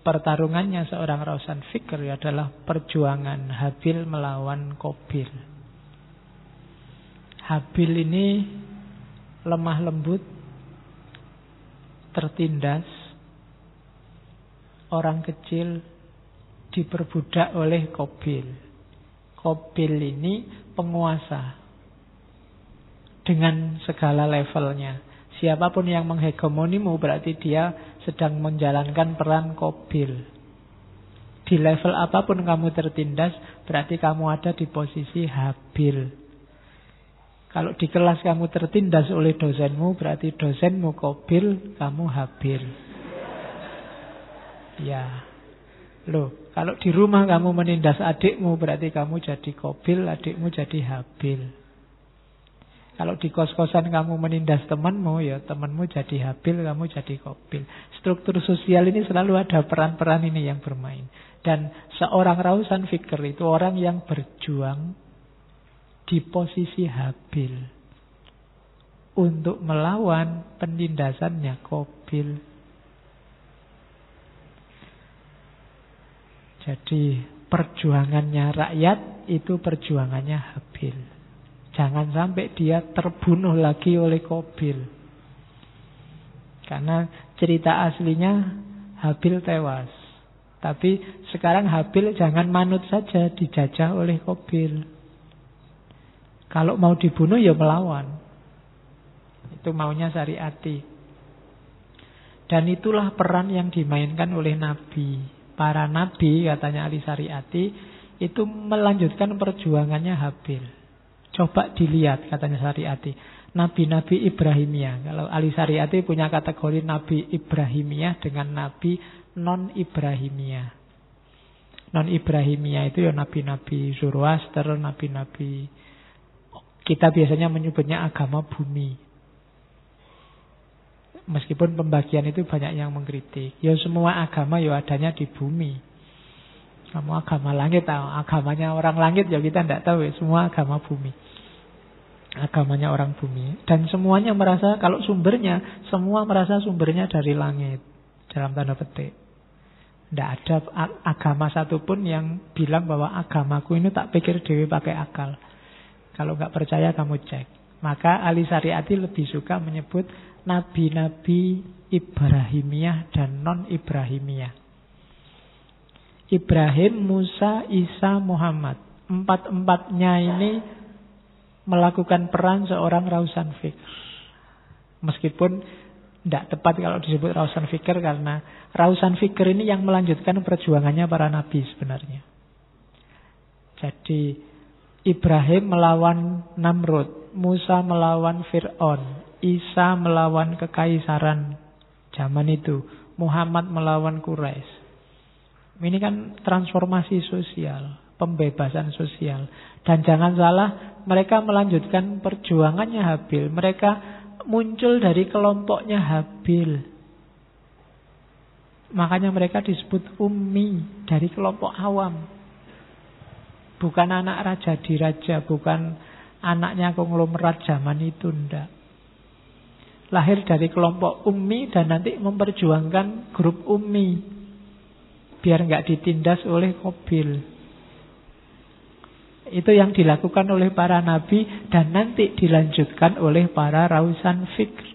pertarungannya seorang Rausan Fikr adalah perjuangan Habil melawan Qabil. Habil ini lemah lembut, tertindas, orang kecil, diperbudak oleh Qabil. Qabil ini penguasa dengan segala levelnya. Siapapun yang menghegemonimu berarti dia sedang menjalankan peran Qabil. Di level apapun kamu tertindas, berarti kamu ada di posisi Habil. Kalau di kelas kamu tertindas oleh dosenmu, berarti dosenmu Qabil, kamu Habil. Ya. Loh, kalau di rumah kamu menindas adikmu, berarti kamu jadi Qabil, adikmu jadi Habil. Kalau di kos-kosan kamu menindas temanmu, ya temanmu jadi Habil, kamu jadi Qabil. Struktur sosial ini selalu ada peran-peran ini yang bermain. Dan seorang Rausan Fikr itu orang yang berjuang di posisi Habil untuk melawan penindasannya Qabil. Jadi perjuangannya rakyat itu perjuangannya Habil. Jangan sampai dia terbunuh lagi oleh Qabil. Karena cerita aslinya Habil tewas. Tapi sekarang Habil jangan manut saja dijajah oleh Qabil. Kalau mau dibunuh ya melawan. Itu maunya Syariati. Dan itulah peran yang dimainkan oleh Nabi. Para Nabi, katanya Ali Syariati, itu melanjutkan perjuangannya Habil. Coba dilihat, katanya Syariati, Nabi-Nabi Ibrahimiyah. Kalau Ali Syariati punya kategori Nabi Ibrahimiyah dengan Nabi non-Ibrahimiyah. Non-Ibrahimiyah itu ya Nabi-Nabi Zoroaster, Nabi-Nabi, kita biasanya menyebutnya agama bumi. Meskipun pembagian itu banyak yang mengkritik. Ya semua agama ya adanya di bumi. Kamu agama langit tahu, agamanya orang langit ya kita tidak tahu ya. Semua agama bumi. Agamanya orang bumi. Dan semuanya merasa kalau sumbernya, semua merasa sumbernya dari langit. Dalam tanda petik. Tidak ada agama satupun yang bilang bahwa agamaku ini tak pikir dewe pakai akal. Kalau nggak percaya kamu cek. Maka Ali Syariati lebih suka menyebut Nabi-Nabi Ibrahimiyah dan non-Ibrahimiyah. Ibrahim, Musa, Isa, Muhammad. Empat-empatnya ini melakukan peran seorang Rausan Fikr. Meskipun tidak tepat kalau disebut Rausan Fikr, karena Rausan Fikr ini yang melanjutkan perjuangannya para Nabi sebenarnya. Jadi Ibrahim melawan Namrud, Musa melawan Fir'aun, Isa melawan kekaisaran zaman itu, Muhammad melawan Quraisy. Ini kan transformasi sosial, pembebasan sosial. Dan jangan salah, mereka melanjutkan perjuangannya Habil. Mereka muncul dari kelompoknya Habil. Makanya mereka disebut ummi, dari kelompok awam. Bukan anak raja diraja, bukan anaknya konglomerat zaman itu, ndak. Lahir dari kelompok ummi dan nanti memperjuangkan grup ummi biar nggak ditindas oleh Qabil. Itu yang dilakukan oleh para nabi dan nanti dilanjutkan oleh para Rausan Fikr.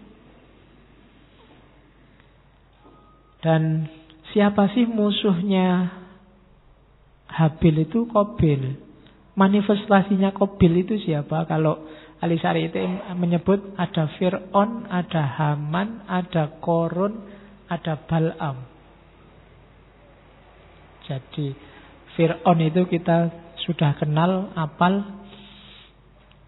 Dan siapa sih musuhnya Habil? Itu Qabil. Manifestasinya Qabil itu siapa? Kalau Ali Syariati menyebut ada Fir'aun, ada Haman, ada Korun, ada Bal'am. Jadi Fir'aun itu kita sudah kenal, apal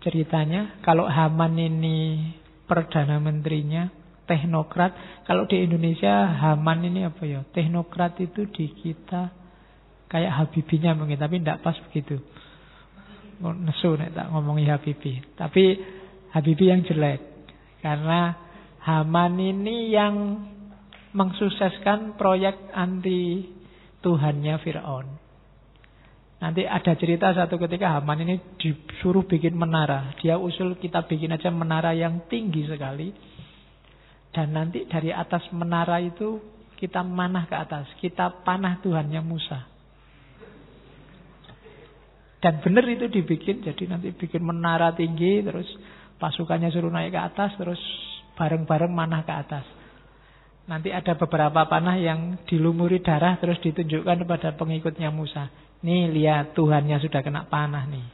ceritanya. Kalau Haman ini Perdana Menterinya, teknokrat. Kalau di Indonesia Haman ini apa ya? Teknokrat itu di kita kayak Habibinya mungkin, tapi tidak pas begitu. Nesu nek tak ngomongi Habibi. Tapi Habibi yang jelek. Karena Haman ini yang mensukseskan proyek anti Tuhannya Fir'aun. Nanti ada cerita satu ketika Haman ini disuruh bikin menara. Dia usul kita bikin aja menara yang tinggi sekali. Dan nanti dari atas menara itu Kita manah ke atas. Kita panah Tuhannya Musa. Dan benar itu dibikin. Jadi nanti bikin menara tinggi. Terus pasukannya suruh naik ke atas. Terus bareng-bareng manah ke atas. Nanti ada beberapa panah yang dilumuri darah. Terus ditunjukkan kepada pengikutnya Musa. Nih lihat Tuhannya sudah kena panah nih.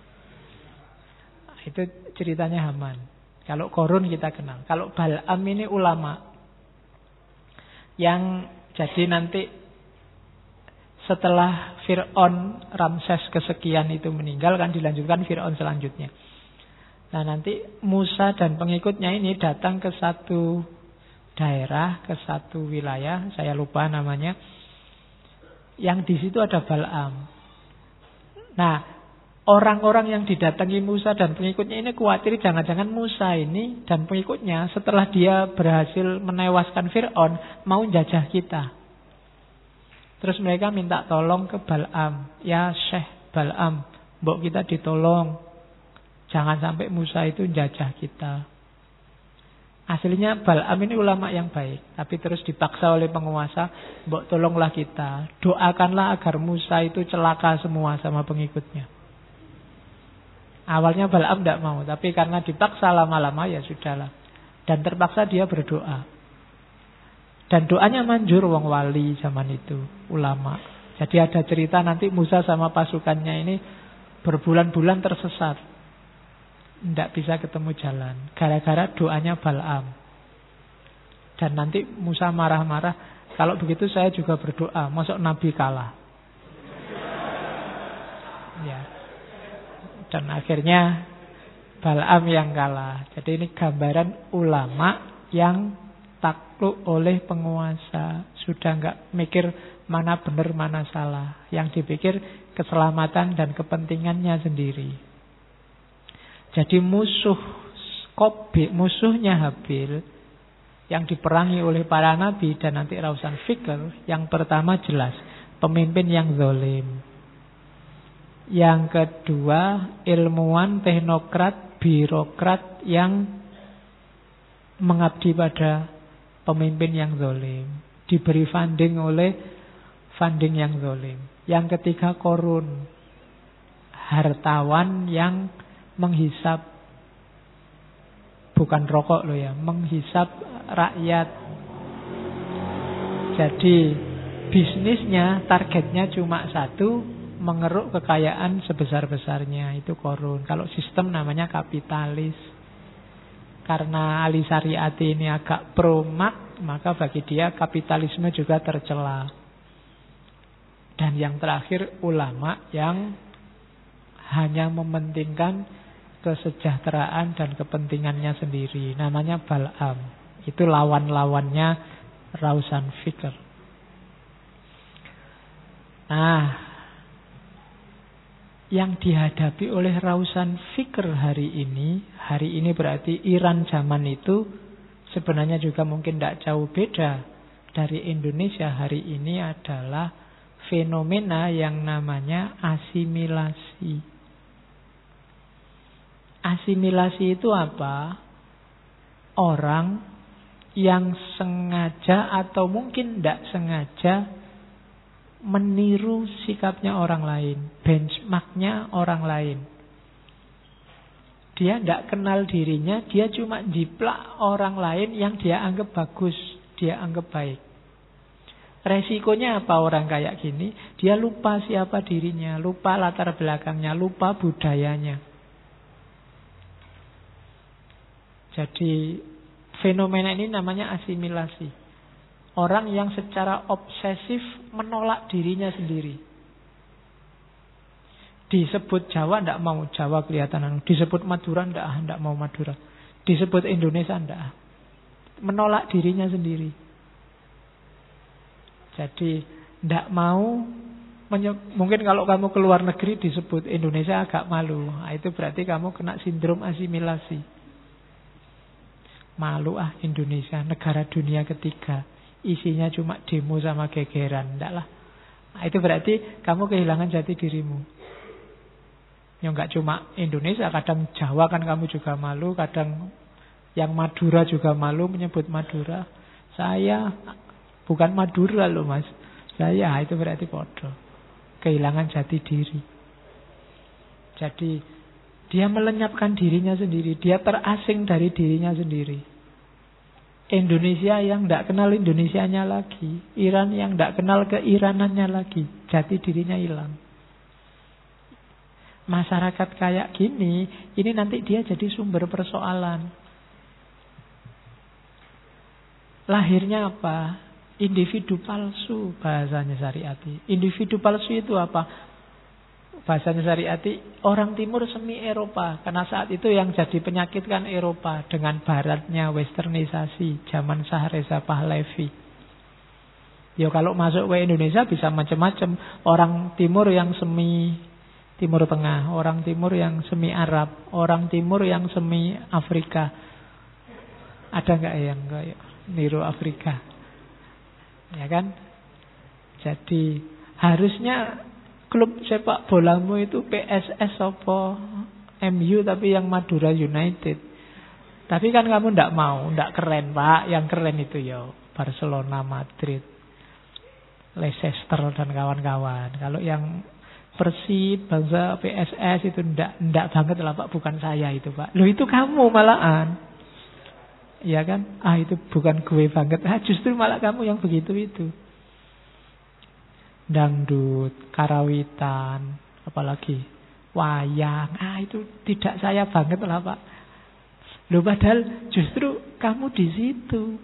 Itu ceritanya Haman. Kalau Korun kita kenal. Kalau Bal'am ini ulama. Yang jadi nanti setelah Fir'aun Ramses kesekian itu meninggal, kan dilanjutkan Fir'aun selanjutnya. Nah nanti Musa dan pengikutnya ini datang ke satu daerah, ke satu wilayah, saya lupa namanya, yang di situ ada Bal'am. Nah orang-orang yang didatangi Musa dan pengikutnya ini khawatir jangan-jangan Musa ini dan pengikutnya setelah dia berhasil menewaskan Fir'aun mau jajah kita. Terus mereka minta tolong ke Bal'am. Ya Syekh Bal'am, mbok kita ditolong. Jangan sampai Musa itu jajah kita. Aslinya Bal'am ini ulama yang baik, tapi terus dipaksa oleh penguasa, mbok tolonglah kita. Doakanlah agar Musa itu celaka semua sama pengikutnya. Awalnya Bal'am tidak mau, tapi karena dipaksa lama-lama ya sudahlah. Dan terpaksa dia berdoa. Dan doanya manjur wong wali zaman itu, ulama. Jadi ada cerita nanti Musa sama pasukannya ini berbulan-bulan tersesat. Tidak bisa ketemu jalan. Gara-gara doanya Bal'am. Dan nanti Musa marah-marah. Kalau begitu saya juga berdoa. Masuk Nabi kalah. Ya. Dan akhirnya Bal'am yang kalah. Jadi ini gambaran ulama yang takluk oleh penguasa. Sudah enggak mikir mana benar mana salah. Yang dipikir keselamatan dan kepentingannya sendiri. Jadi musuhnya Habil yang diperangi oleh para nabi dan nanti Rausan Fikr, yang pertama jelas pemimpin yang zalim. Yang kedua, ilmuwan, teknokrat, birokrat yang mengabdi pada pemimpin yang zalim. Diberi funding oleh funding yang zalim. Yang ketiga, korun, hartawan yang menghisap, bukan rokok loh ya, menghisap rakyat. Jadi bisnisnya, targetnya cuma satu, mengeruk kekayaan sebesar-besarnya, itu korun. Kalau sistem namanya kapitalis. Karena Ali Syariati ini agak pro-mak, maka bagi dia kapitalisme juga tercela. Dan yang terakhir ulama yang hanya mementingkan kesejahteraan dan kepentingannya sendiri. Namanya Bal'am. Itu lawan-lawannya Rausan Fikr. Nah, yang dihadapi oleh Rausan Fikr hari ini berarti Iran zaman itu sebenarnya juga mungkin tidak jauh beda dari Indonesia hari ini adalah fenomena yang namanya asimilasi. Asimilasi itu apa? Orang yang sengaja atau mungkin tidak sengaja meniru sikapnya orang lain, benchmarknya orang lain. Dia tidak kenal dirinya, dia cuma jiplak orang lain yang dia anggap bagus, dia anggap baik. Resikonya apa orang kayak gini? Dia lupa siapa dirinya, lupa latar belakangnya, lupa budayanya. Jadi fenomena ini namanya asimilasi. Orang yang secara obsesif menolak dirinya sendiri. Disebut Jawa tidak mau Jawa kelihatan. Disebut Madura tidak mau Madura. Disebut Indonesia tidak. Menolak dirinya sendiri. Jadi tidak mau. Mungkin kalau kamu keluar negeri disebut Indonesia agak malu. Nah, itu berarti kamu kena sindrom asimilasi. Malu Indonesia, negara dunia ketiga. Isinya cuma demo sama gegeran. Tidak lah. Nah, itu berarti kamu kehilangan jati dirimu. Ya enggak cuma Indonesia, kadang Jawa kan kamu juga malu, kadang yang Madura juga malu menyebut Madura. Saya Bukan Madura loh mas. Saya itu berarti podo. Kehilangan jati diri. Jadi dia melenyapkan dirinya sendiri. Dia terasing dari dirinya sendiri. Indonesia yang tidak kenal Indonesianya lagi. Iran yang tidak kenal keiranannya lagi. Jati dirinya hilang. Masyarakat kayak gini, ini nanti dia jadi sumber persoalan. Lahirnya apa? Individu palsu bahasanya Syariati. Individu palsu itu apa? Bahasanya Syariati, orang timur semi Eropa. Karena saat itu yang jadi penyakit kan Eropa. Dengan baratnya westernisasi zaman Shah Reza Pahlavi. Ya kalau masuk ke Indonesia bisa macam-macam. Orang timur yang semi Timur Tengah, orang timur yang semi Arab, orang timur yang semi Afrika. Ada nggak yang kayak niru Afrika? Ya kan? Jadi harusnya klub sepak bolamu itu PSS apa MU tapi yang Madura United. Tapi kan kamu ndak mau, ndak keren pak. Yang keren itu ya Barcelona, Madrid, Leicester dan kawan-kawan. Kalau yang Persib, bangsa PSS itu ndak banget lah pak. Bukan saya itu pak. Loh itu kamu malahan. Ya kan? Itu bukan gue banget. Justru malah kamu yang begitu itu. Dangdut, karawitan, apalagi wayang. Itu tidak saya banget lah pak. Loh padahal justru kamu di situ.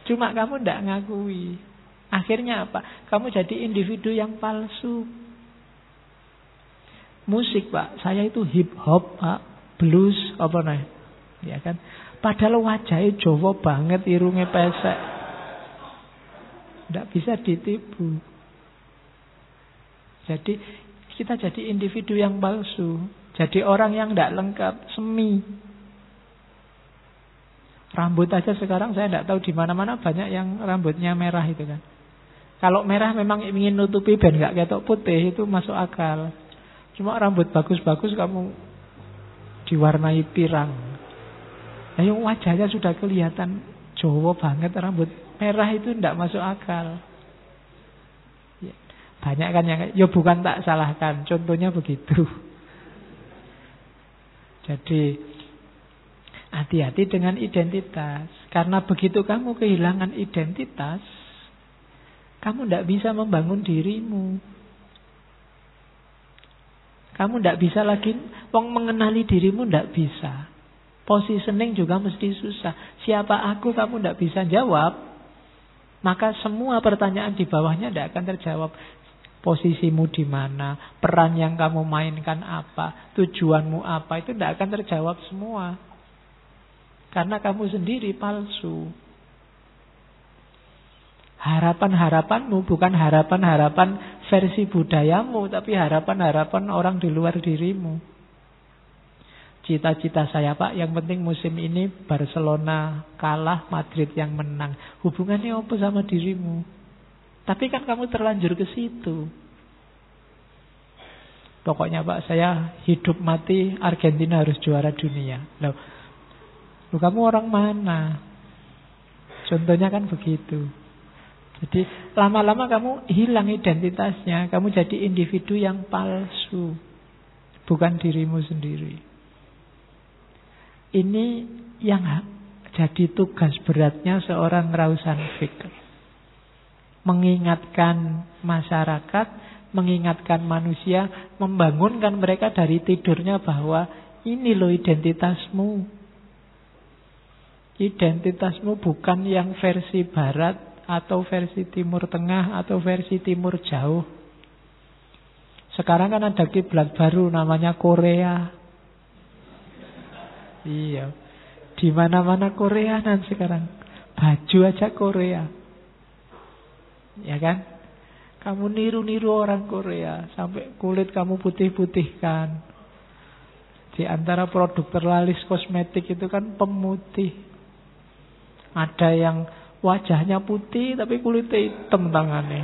Cuma kamu ndak ngakui. Akhirnya apa? Kamu jadi individu yang palsu. Musik pak, saya itu hip hop pak, blues apa nih? Ya kan? Padahal wajahnya Jawa banget, irungnya pesek. Nggak bisa ditipu. Jadi kita jadi individu yang palsu. Jadi orang yang nggak lengkap, semi. Rambut aja sekarang saya nggak tahu di mana-mana banyak yang rambutnya merah itu kan. Kalau merah memang ingin nutupi ben nggak ketok putih itu masuk akal. Cuma rambut bagus-bagus kamu diwarnai pirang. Yang wajahnya sudah kelihatan Jawa banget, rambut merah itu tidak masuk akal. Ya, banyak kan yang ya bukan tak salahkan, contohnya begitu. Jadi hati-hati dengan identitas. Karena begitu kamu kehilangan identitas, kamu tidak bisa membangun dirimu. Kamu tidak bisa lagi mengenali dirimu, tidak bisa. Positioning juga mesti susah. Siapa aku kamu tidak bisa jawab. Maka semua pertanyaan di bawahnya tidak akan terjawab. Posisimu di mana, peran yang kamu mainkan apa, tujuanmu apa, itu tidak akan terjawab semua. Karena kamu sendiri palsu. Harapan-harapanmu bukan harapan-harapan versi budayamu, tapi harapan-harapan orang di luar dirimu. Cita-cita saya pak, yang penting musim ini Barcelona kalah, Madrid yang menang. Hubungannya apa sama dirimu? Tapi kan kamu terlanjur ke situ. Pokoknya pak, saya hidup mati Argentina harus juara dunia. Loh, kamu orang mana? Contohnya kan begitu. Jadi lama-lama kamu hilang identitasnya. Kamu jadi individu yang palsu, bukan dirimu sendiri. Ini yang jadi tugas beratnya seorang Rausan Fikr. Mengingatkan masyarakat, mengingatkan manusia, membangunkan mereka dari tidurnya bahwa ini loh identitasmu. Identitasmu bukan yang versi barat, atau versi Timur Tengah, atau versi Timur Jauh. Sekarang kan ada kiblat baru namanya Korea. Iya, di mana-mana Korea nan sekarang. Baju aja Korea, ya kan? Kamu niru-niru orang Korea sampai kulit kamu putih-putihkan. Di antara produk terlaris kosmetik itu kan pemutih. Ada yang wajahnya putih tapi kulitnya hitam tangannya.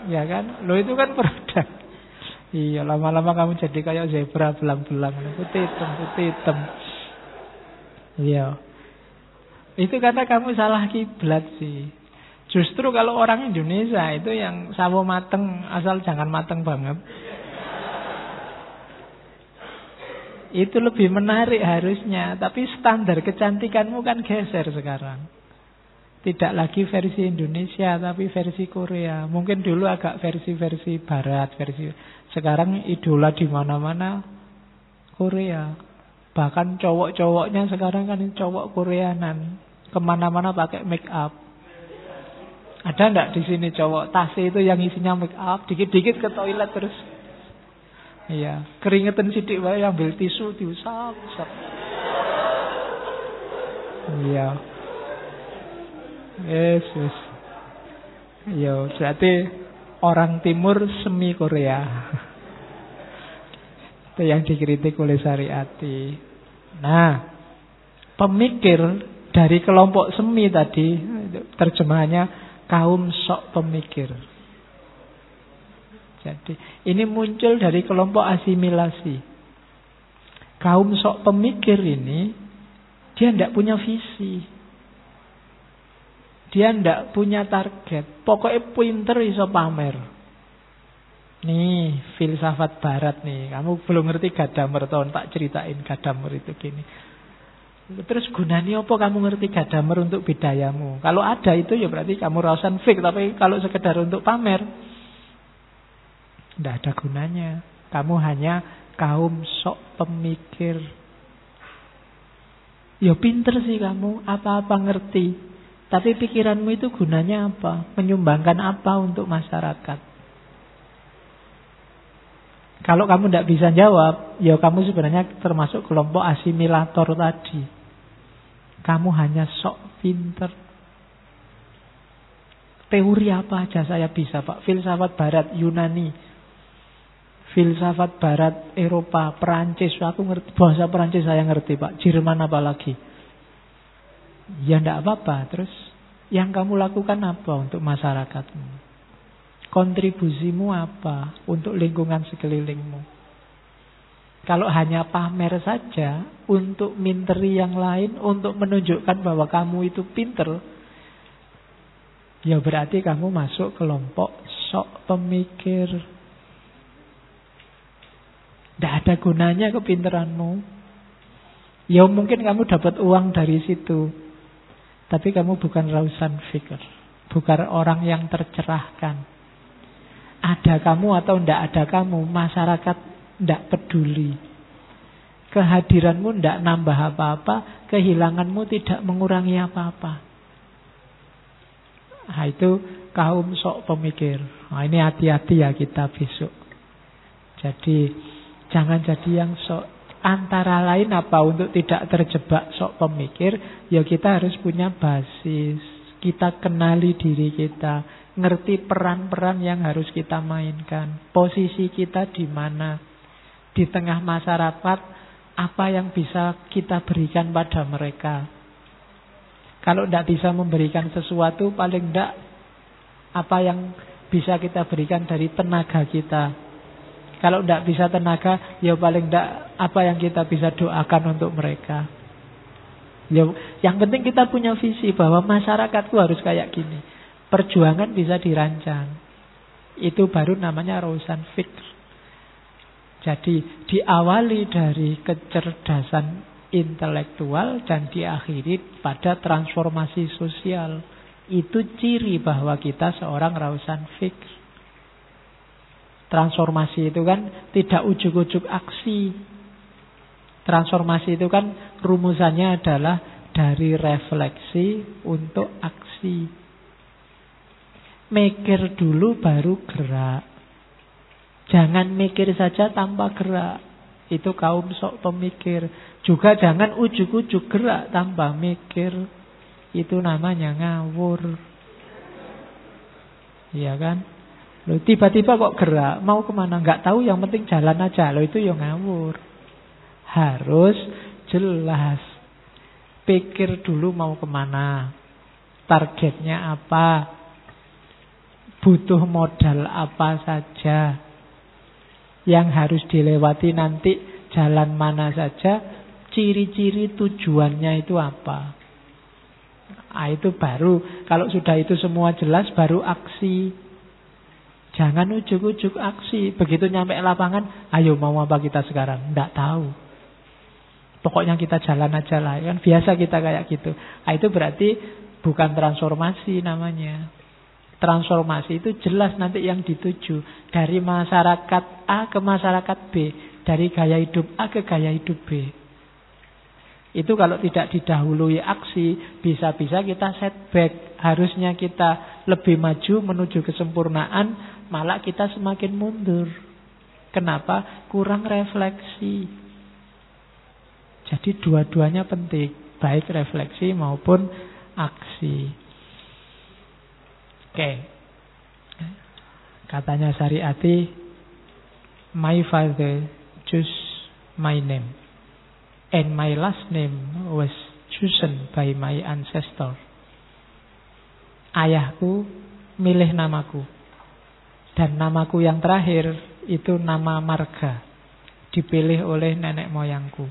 Ya kan? Lo itu kan produk. Iya, lama-lama kamu jadi kayak zebra belang-belang, putih hitam, putih hitam. Iya. Itu karena kamu salah kiblat sih. Justru kalau orang Indonesia itu yang sawo mateng, asal jangan mateng banget. Itu lebih menarik harusnya. Tapi standar kecantikanmu kan geser sekarang. Tidak lagi versi Indonesia, tapi versi Korea. Mungkin dulu agak versi-versi Barat, sekarang idola di mana-mana Korea. Bahkan cowok-cowoknya sekarang kan cowok Koreanan. Kemana-mana pakai make up. Ada enggak di sini cowok tasnya itu yang isinya make up, dikit-dikit ke toilet terus. Iya, keringetan sidik wae ambil tisu diusap-usap. Iya. Yes. Iya, berarti orang timur semi Korea. Itu yang dikritik oleh Syariati. Nah, pemikir dari kelompok semi tadi, terjemahannya kaum sok pemikir. Jadi ini muncul dari kelompok asimilasi. Kaum sok pemikir ini, dia tidak punya visi. Dia tidak punya target. Pokoknya pinter iso pamer. Nih, filsafat barat nih. Kamu belum ngerti Gadamer, tahun tak ceritain Gadamer itu gini. Terus gunanya apa kamu ngerti Gadamer untuk bidayamu? Kalau ada itu ya berarti kamu rausan fik. Tapi kalau sekedar untuk pamer, tidak ada gunanya. Kamu hanya kaum sok pemikir. Ya pinter sih kamu, apa-apa ngerti. Tapi pikiranmu itu gunanya apa? Menyumbangkan apa untuk masyarakat? Kalau kamu tidak bisa jawab, ya kamu sebenarnya termasuk kelompok asimilator tadi. Kamu hanya sok pinter. Teori apa aja saya bisa, Pak. Filsafat Barat, Yunani. Filsafat Barat, Eropa, Perancis. Aku ngerti, bahasa Perancis saya ngerti, Pak. Jerman apalagi. Ya tidak apa-apa. Terus yang kamu lakukan apa untuk masyarakatmu? Kontribusimu apa untuk lingkungan sekelilingmu? Kalau hanya pamer saja untuk minteri yang lain, untuk menunjukkan bahwa kamu itu pinter, ya berarti kamu masuk kelompok sok pemikir. Tidak ada gunanya kepinteranmu. Ya mungkin kamu dapat uang dari situ, tapi kamu bukan rausan fikir, bukan orang yang tercerahkan. Ada kamu atau tidak ada kamu, masyarakat tidak peduli. Kehadiranmu tidak nambah apa-apa, kehilanganmu tidak mengurangi apa-apa. Nah itu kaum sok pemikir. Nah ini hati-hati ya kita besok. Jadi jangan jadi yang sok. Antara lain apa untuk tidak terjebak sok pemikir, ya kita harus punya basis. Kita kenali diri kita, ngerti peran-peran yang harus kita mainkan, posisi kita di mana di tengah masyarakat, apa yang bisa kita berikan pada mereka. Kalau tidak bisa memberikan sesuatu, paling tidak apa yang bisa kita berikan dari tenaga kita. Kalau tidak bisa tenaga, ya paling tidak apa yang kita bisa doakan untuk mereka. Yang penting kita punya visi bahwa masyarakatku harus kayak gini. Perjuangan bisa dirancang. Itu baru namanya rausan fikr. Jadi diawali dari kecerdasan intelektual dan diakhiri pada transformasi sosial. Itu ciri bahwa kita seorang rausan fikr. Transformasi itu kan tidak ujuk-ujuk aksi. Transformasi itu kan rumusannya adalah dari refleksi untuk aksi. Mikir dulu baru gerak. Jangan mikir saja tanpa gerak. Itu kaum sok pemikir. Juga jangan ujuk-ujuk gerak tanpa mikir. Itu namanya ngawur. Iya kan? Loh, tiba-tiba kok gerak, mau kemana? Nggak tahu, yang penting jalan aja. Loh, itu ya ngawur. Harus jelas. Pikir dulu mau kemana, targetnya apa, butuh modal apa saja, yang harus dilewati nanti jalan mana saja, ciri-ciri tujuannya itu apa. Nah, itu baru, kalau sudah itu semua jelas, baru aksi. Jangan ujuk-ujuk aksi. Begitu nyampe lapangan, ayo mau apa kita sekarang? Nggak tahu. Pokoknya kita jalan aja lah. Kan biasa kita kayak gitu. Nah, itu berarti bukan transformasi namanya. Transformasi itu jelas nanti yang dituju. Dari masyarakat A ke masyarakat B. Dari gaya hidup A ke gaya hidup B. Itu kalau tidak didahului aksi, bisa-bisa kita setback. Harusnya kita lebih maju menuju kesempurnaan, malah kita semakin mundur. Kenapa? Kurang refleksi. Jadi dua-duanya penting, baik refleksi maupun aksi. Oke. Katanya Syariati, my father chose my name. And my last name was chosen by my ancestor. Ayahku milih namaku. Dan namaku yang terakhir itu nama marga. Dipilih oleh nenek moyangku.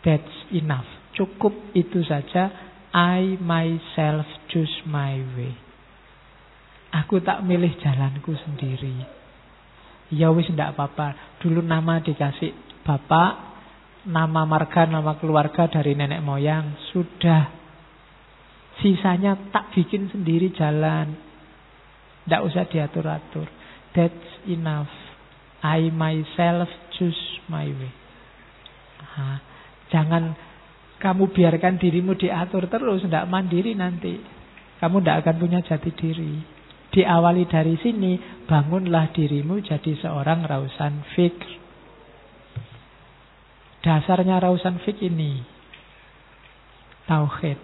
That's enough. Cukup itu saja. I myself choose my way. Aku tak milih jalanku sendiri. Ya wis ndak apa-apa. Dulu nama dikasih bapak, nama marga, nama keluarga dari nenek moyang. Sudah. Sisanya tak bikin sendiri jalan. Tidak usah diatur-atur. That's enough. I myself choose my way. Nah, jangan kamu biarkan dirimu diatur terus. Tidak mandiri nanti. Kamu tidak akan punya jati diri. Diawali dari sini. Bangunlah dirimu jadi seorang rausan fikr. Dasarnya rausan fik ini tauhid.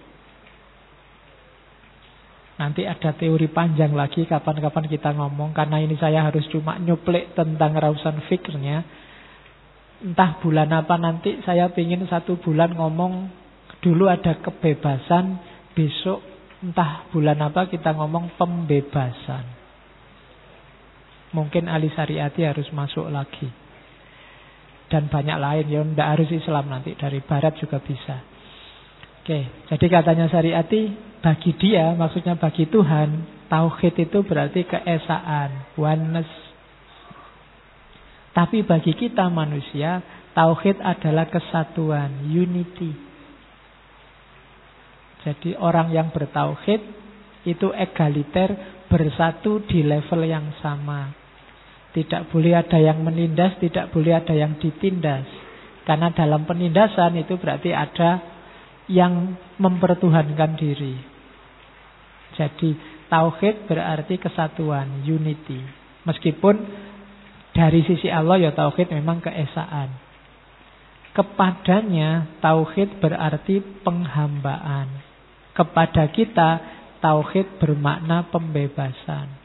Nanti ada teori panjang lagi kapan-kapan kita ngomong. Karena ini saya harus cuma nyuplik tentang rausan fikirnya. Entah bulan apa nanti saya ingin 1 bulan ngomong. Dulu ada kebebasan, besok entah bulan apa kita ngomong pembebasan. Mungkin Ali Syariati harus masuk lagi. Dan banyak lain, ya tidak harus Islam nanti, dari Barat juga bisa. Oke, jadi katanya Syariati, bagi dia, maksudnya bagi Tuhan, tauhid itu berarti keesaan, oneness. Tapi bagi kita manusia, tauhid adalah kesatuan, unity. Jadi orang yang bertauhid itu egaliter, bersatu di level yang sama. Tidak boleh ada yang menindas, tidak boleh ada yang ditindas. Karena dalam penindasan itu berarti ada yang mempertuhankan diri. Jadi tauhid berarti kesatuan, unity. Meskipun dari sisi Allah ya tauhid memang keesaan. Kepadanya tauhid berarti penghambaan. Kepada kita tauhid bermakna pembebasan.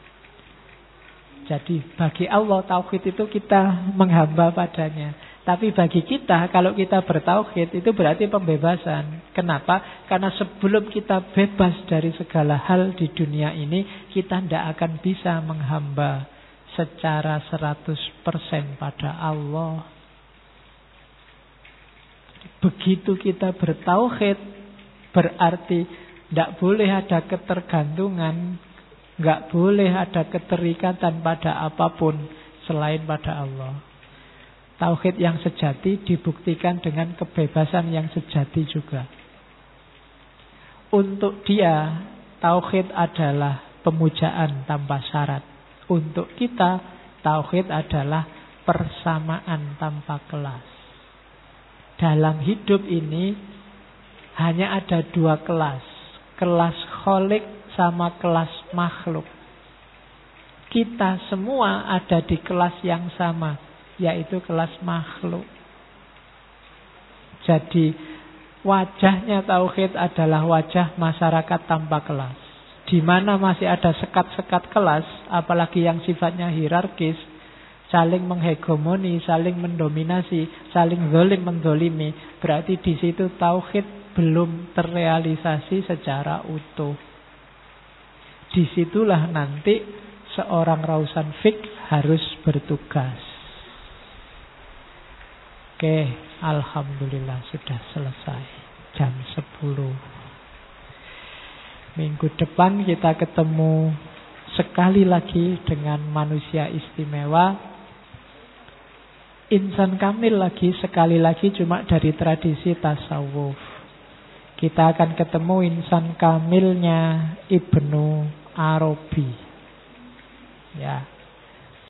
Jadi bagi Allah tauhid itu kita menghamba padanya. Tapi bagi kita kalau kita bertauhid itu berarti pembebasan. Kenapa? Karena sebelum kita bebas dari segala hal di dunia ini, kita tidak akan bisa menghamba secara 100% pada Allah. Begitu kita bertauhid berarti tidak boleh ada ketergantungan, nggak boleh ada keterikatan pada apapun selain pada Allah. Tauhid yang sejati dibuktikan dengan kebebasan yang sejati juga. Untuk dia, tauhid adalah pemujaan tanpa syarat. Untuk kita, tauhid adalah persamaan tanpa kelas. Dalam hidup ini hanya ada 2 kelas. Kelas kholik sama kelas makhluk. Kita semua ada di kelas yang sama, yaitu kelas makhluk. Jadi wajahnya tauhid adalah wajah masyarakat tanpa kelas. Di mana masih ada sekat-sekat kelas, apalagi yang sifatnya hierarkis, saling menghegemoni, saling mendominasi, saling zalim menzalimi, berarti di situ tauhid belum terrealisasi secara utuh. Disitulah nanti seorang rausan fik harus bertugas. Oke. Alhamdulillah sudah selesai jam 10. Minggu depan kita ketemu sekali lagi dengan manusia istimewa, insan kamil lagi, sekali lagi cuma dari tradisi tasawuf. Kita akan ketemu insan kamilnya Ibnu Arabi. Ya.